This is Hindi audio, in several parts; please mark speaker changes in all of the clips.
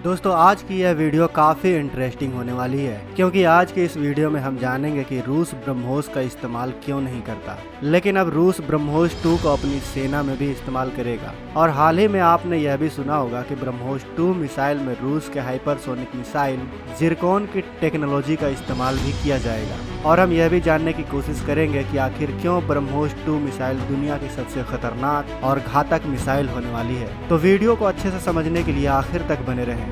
Speaker 1: दोस्तों आज की यह वीडियो काफ़ी इंटरेस्टिंग होने वाली है क्योंकि आज के इस वीडियो में हम जानेंगे कि रूस ब्रह्मोस का इस्तेमाल क्यों नहीं करता, लेकिन अब रूस ब्रह्मोस 2 को अपनी सेना में भी इस्तेमाल करेगा। और हाल ही में आपने यह भी सुना होगा कि ब्रह्मोस 2 मिसाइल में रूस के हाइपरसोनिक मिसाइल जिरकॉन की टेक्नोलॉजी का इस्तेमाल भी किया जाएगा। और हम यह भी जानने की कोशिश करेंगे कि आखिर क्यों ब्रह्मोस 2 मिसाइल दुनिया की सबसे खतरनाक और घातक मिसाइल होने वाली है। तो वीडियो को अच्छे से समझने के लिए आखिर तक बने रहें।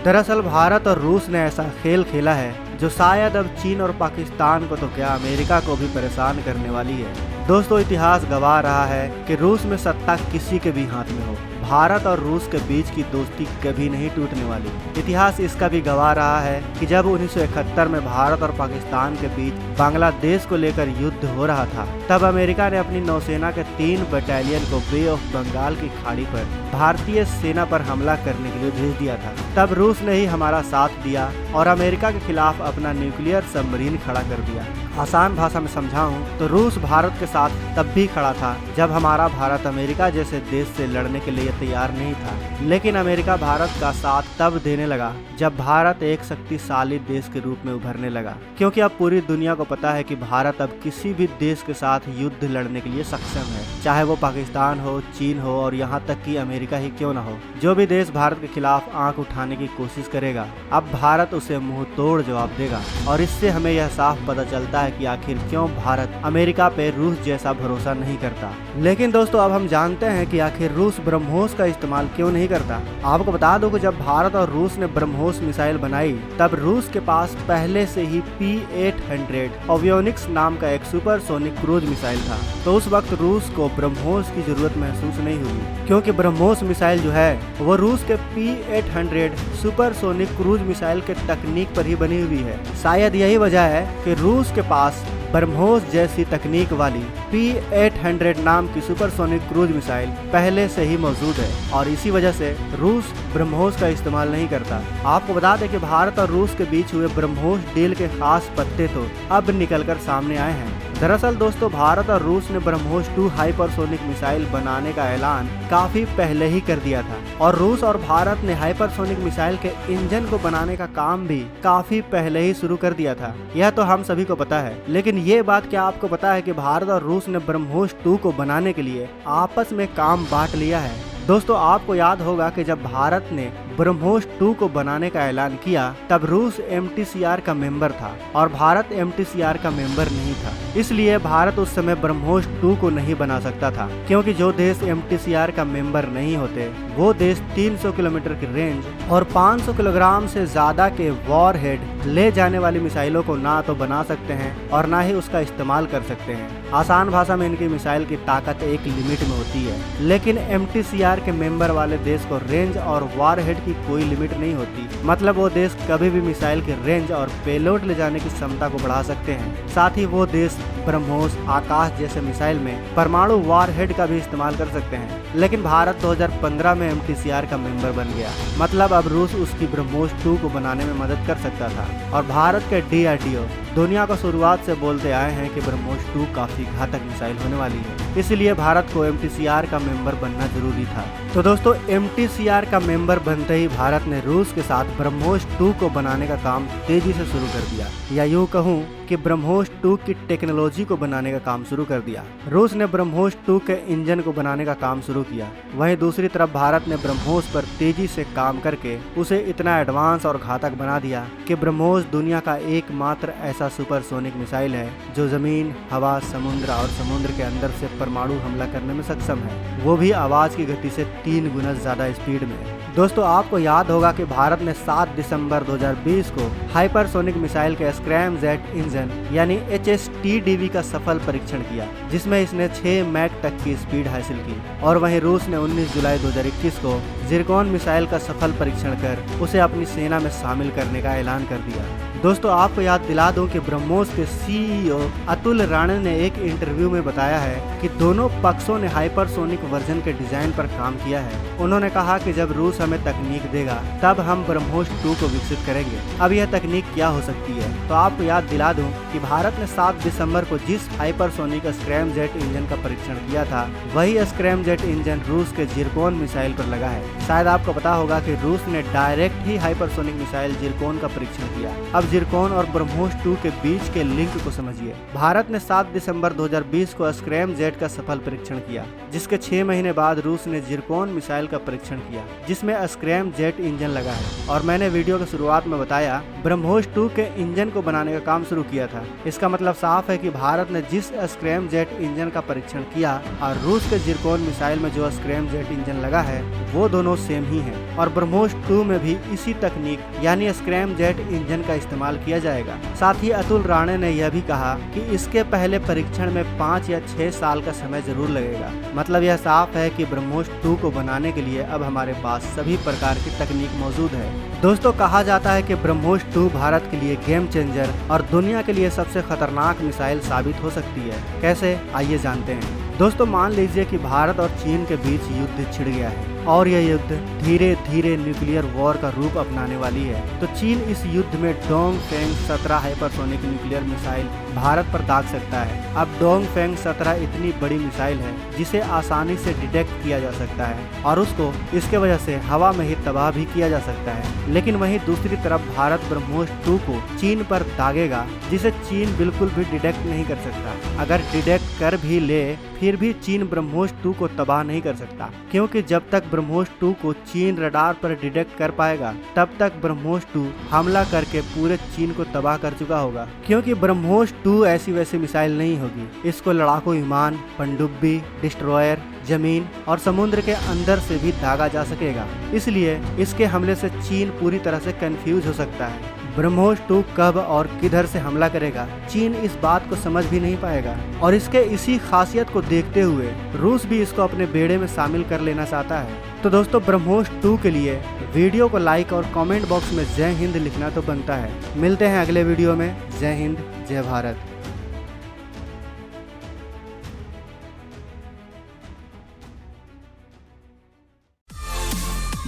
Speaker 1: दरअसल भारत और रूस ने ऐसा खेल खेला है जो शायद अब चीन और पाकिस्तान को तो क्या अमेरिका को भी परेशान करने वाली है। दोस्तों इतिहास गवाह रहा है कि रूस में सत्ता किसी के भी हाथ में हो, भारत और रूस के बीच की दोस्ती कभी नहीं टूटने वाली। इतिहास इसका भी गवाह रहा है कि जब 1971 में भारत और पाकिस्तान के बीच बांग्लादेश को लेकर युद्ध हो रहा था, तब अमेरिका ने अपनी नौसेना के 3 बटालियन को बे ऑफ बंगाल की खाड़ी पर भारतीय सेना पर हमला करने के लिए भेज दिया था। तब रूस ने ही हमारा साथ दिया और अमेरिका के खिलाफ अपना न्यूक्लियर सबमरीन खड़ा कर दिया। आसान भाषा में समझाऊं तो रूस भारत के साथ तब भी खड़ा था जब हमारा भारत अमेरिका जैसे देश से लड़ने के लिए तैयार नहीं था, लेकिन अमेरिका भारत का साथ तब देने लगा जब भारत एक शक्तिशाली देश के रूप में उभरने लगा। क्योंकि अब पूरी दुनिया को पता है कि भारत अब किसी भी देश के साथ युद्ध लड़ने के लिए सक्षम है, चाहे वो पाकिस्तान हो, चीन हो और यहाँ तक कि अमेरिका ही क्यों न हो। जो भी देश भारत के खिलाफ आंख उठाने की कोशिश करेगा, अब भारत उसे मुंह तोड़ जवाब देगा। और इससे हमें यह साफ पता चलता है कि आखिर क्यों भारत अमेरिका पे रूस जैसा भरोसा नहीं करता। लेकिन दोस्तों अब हम जानते हैं कि आखिर रूस ब्रह्मोस का इस्तेमाल क्यों नहीं करता। आपको बता दो कि जब भारत और रूस ने ब्रह्मोस मिसाइल बनाई, तब रूस के पास पहले से ही P-800 एवियोनिक्स नाम का एक सुपरसोनिक क्रूज मिसाइल था। तो उस वक्त रूस को ब्रह्मोस की जरूरत महसूस नहीं हुई, क्योंकि ब्रह्मोस मिसाइल जो है वो रूस के P-800 सुपरसोनिक क्रूज मिसाइल के तकनीक पर ही बनी हुई है। शायद यही वजह है कि रूस के पास ब्रह्मोस जैसी तकनीक वाली P-800 नाम की सुपरसोनिक क्रूज मिसाइल पहले से ही मौजूद है और इसी वजह से रूस ब्रह्मोस का इस्तेमाल नहीं करता। आपको बता दें कि भारत और रूस के बीच हुए ब्रह्मोस डील के खास पत्ते तो अब निकलकर सामने आए हैं। दरअसल दोस्तों भारत और रूस ने ब्रह्मोस 2 हाइपरसोनिक मिसाइल बनाने का ऐलान काफी पहले ही कर दिया था और रूस और भारत ने हाइपरसोनिक मिसाइल के इंजन को बनाने का काम भी काफी पहले ही शुरू कर दिया था। यह तो हम सभी को पता है, लेकिन ये बात क्या आपको पता है कि भारत और रूस ने ब्रह्मोस 2 को बनाने के लिए आपस में काम बांट लिया है। दोस्तों आपको याद होगा कि जब भारत ने ब्रह्मोस 2 को बनाने का ऐलान किया, तब रूस MTCR का मेंबर था और भारत MTCR का मेंबर नहीं था। इसलिए भारत उस समय ब्रह्मोस 2 को नहीं बना सकता था, क्योंकि जो देश MTCR का मेंबर नहीं होते वो देश 300 किलोमीटर की रेंज और 500 किलोग्राम से ज्यादा के वॉरहेड ले जाने वाली मिसाइलों को ना तो बना सकते हैं और ना ही उसका इस्तेमाल कर सकते हैं। आसान भाषा में इनकी मिसाइल की ताकत एक लिमिट में होती है, लेकिन MTCR के मेंबर वाले देश को रेंज और वॉरहेड की कोई लिमिट नहीं होती। मतलब वो देश कभी भी मिसाइल की रेंज और पेलोड ले जाने की क्षमता को बढ़ा सकते हैं। साथ ही वो देश ब्रह्मोस, आकाश जैसे मिसाइल में परमाणु वॉरहेड का भी इस्तेमाल कर सकते हैं। लेकिन भारत 2015 में MTCR का मेंबर बन गया, मतलब अब रूस उसकी ब्रह्मोस 2 को बनाने में मदद कर सकता था। और भारत के DRDO दुनिया को शुरुआत से बोलते आए हैं कि ब्रह्मोस 2 काफी घातक मिसाइल होने वाली है, इसलिए भारत को MTCR का मेंबर बनना जरूरी था। तो दोस्तों MTCR का मेंबर बनते ही भारत ने रूस के साथ ब्रह्मोस 2 को बनाने का काम तेजी से शुरू कर दिया, या यूँ कहूँ कि ब्रह्मोस 2 की टेक्नोलॉजी को बनाने का काम शुरू कर दिया। रूस ने ब्रह्मोस 2 के इंजन को बनाने का काम शुरू किया, वहीं दूसरी तरफ भारत ने ब्रह्मोस पर तेजी से काम करके उसे इतना एडवांस और घातक बना दिया कि ब्रह्मोस दुनिया का एकमात्र ऐसा सुपरसोनिक मिसाइल है जो जमीन, हवा, समुद्र और समुद्र के अंदर से परमाणु हमला करने में सक्षम है, वो भी आवाज की गति से 3 गुना ज्यादा स्पीड में। दोस्तों आपको याद होगा कि भारत ने 7 दिसंबर 2020 को हाइपरसोनिक मिसाइल के स्क्रैमजेट इंजन यानी HSTDV का सफल परीक्षण किया, जिसमें इसने 6 मैक तक की स्पीड हासिल की। और वहीं रूस ने 19 जुलाई 2021 को जिरकॉन मिसाइल का सफल परीक्षण कर उसे अपनी सेना में शामिल करने का ऐलान कर दिया। दोस्तों आपको याद दिला दूं कि ब्रह्मोस के सीईओ अतुल राणे ने एक इंटरव्यू में बताया है कि दोनों पक्षों ने हाइपरसोनिक वर्जन के डिजाइन पर काम किया है। उन्होंने कहा कि जब रूस हमें तकनीक देगा तब हम ब्रह्मोस 2 को विकसित करेंगे। अब यह तकनीक क्या हो सकती है, तो आपको याद दिला दूं कि भारत ने 7 दिसंबर को जिस हाइपरसोनिक स्क्रैमजेट इंजन का परीक्षण किया था वही स्क्रैमजेट इंजन रूस के जिरकॉन मिसाइल पर लगा है। शायद आपको पता होगा कि रूस ने डायरेक्ट ही हाइपरसोनिक मिसाइल जिरकॉन का परीक्षण किया। अब जिरकॉन और ब्रह्मोस 2 के बीच के लिंक को समझिए। भारत ने 7 दिसंबर 2020 को स्क्रैमजेट का सफल परीक्षण किया, जिसके 6 महीने बाद रूस ने जिरकॉन मिसाइल का परीक्षण किया जिसमें स्क्रैमजेट इंजन लगा है। और मैंने वीडियो की शुरुआत में बताया ब्रह्मोस 2 के इंजन को बनाने का काम शुरू किया था। इसका मतलब साफ है कि भारत ने जिस स्क्रैमजेट इंजन का परीक्षण किया और रूस के जिरकॉन मिसाइल में जो स्क्रैमजेट इंजन लगा है वो दोनों सेम ही हैं और ब्रह्मोस 2 में भी इसी तकनीक यानी स्क्रैमजेट इंजन का इस्तेमाल किया जाएगा। साथ ही अतुल राणे ने यह भी कहा कि इसके पहले परीक्षण में 5 या 6 साल का समय जरूर लगेगा। मतलब यह साफ है कि ब्रह्मोस 2 को बनाने के लिए अब हमारे पास सभी प्रकार की तकनीक मौजूद है। दोस्तों कहा जाता है कि ब्रह्मोस 2 भारत के लिए गेम चेंजर और दुनिया के लिए सबसे खतरनाक मिसाइल साबित हो सकती है। कैसे, आइए जानते हैं। दोस्तों मान लीजिए कि भारत और चीन के बीच युद्ध छिड़ गया है और यह युद्ध धीरे धीरे न्यूक्लियर वॉर का रूप अपनाने वाली है। तो चीन इस युद्ध में Dongfeng 17 hypersonic nuclear missile Bharat पर दाग सकता है। अब डोंगफेंग 17 इतनी बड़ी मिसाइल है जिसे आसानी से डिटेक्ट किया जा सकता है और उसको इसके वजह से हवा में ही तबाह भी किया जा सकता है। लेकिन वहीं दूसरी तरफ भारत ब्रह्मोस 2 को चीन पर दागेगा जिसे चीन बिल्कुल भी डिटेक्ट नहीं कर सकता। अगर डिटेक्ट कर भी ले फिर भी चीन ब्रह्मोस 2 को तबाह नहीं कर सकता, क्योंकि जब तक ब्रह्मोस 2 को चीन रडार पर डिटेक्ट कर पाएगा तब तक ब्रह्मोस 2 हमला करके पूरे चीन को तबाह कर चुका होगा। क्योंकि ब्रह्मोस 2 ऐसी वैसी मिसाइल नहीं होगी, इसको लड़ाकू विमान, पनडुब्बी, डिस्ट्रॉयर, जमीन और समुद्र के अंदर से भी दागा जा सकेगा। इसलिए इसके हमले से चीन पूरी तरह से कंफ्यूज हो सकता है। ब्रह्मोस 2 कब और किधर से हमला करेगा चीन इस बात को समझ भी नहीं पाएगा और इसके इसी खासियत को देखते हुए रूस भी इसको अपने बेड़े में शामिल कर लेना चाहता है। तो दोस्तों ब्रह्मोस 2 के लिए वीडियो को लाइक और कमेंट बॉक्स में जय हिंद लिखना तो बनता है। मिलते हैं अगले वीडियो में। जय हिंद, जय भारत।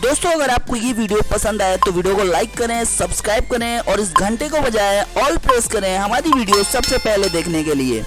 Speaker 2: दोस्तों अगर आपको ये वीडियो पसंद आए तो वीडियो को लाइक करें, सब्सक्राइब करें और इस घंटे को बजाय ऑल प्रेस करें हमारी वीडियो सबसे पहले देखने के लिए।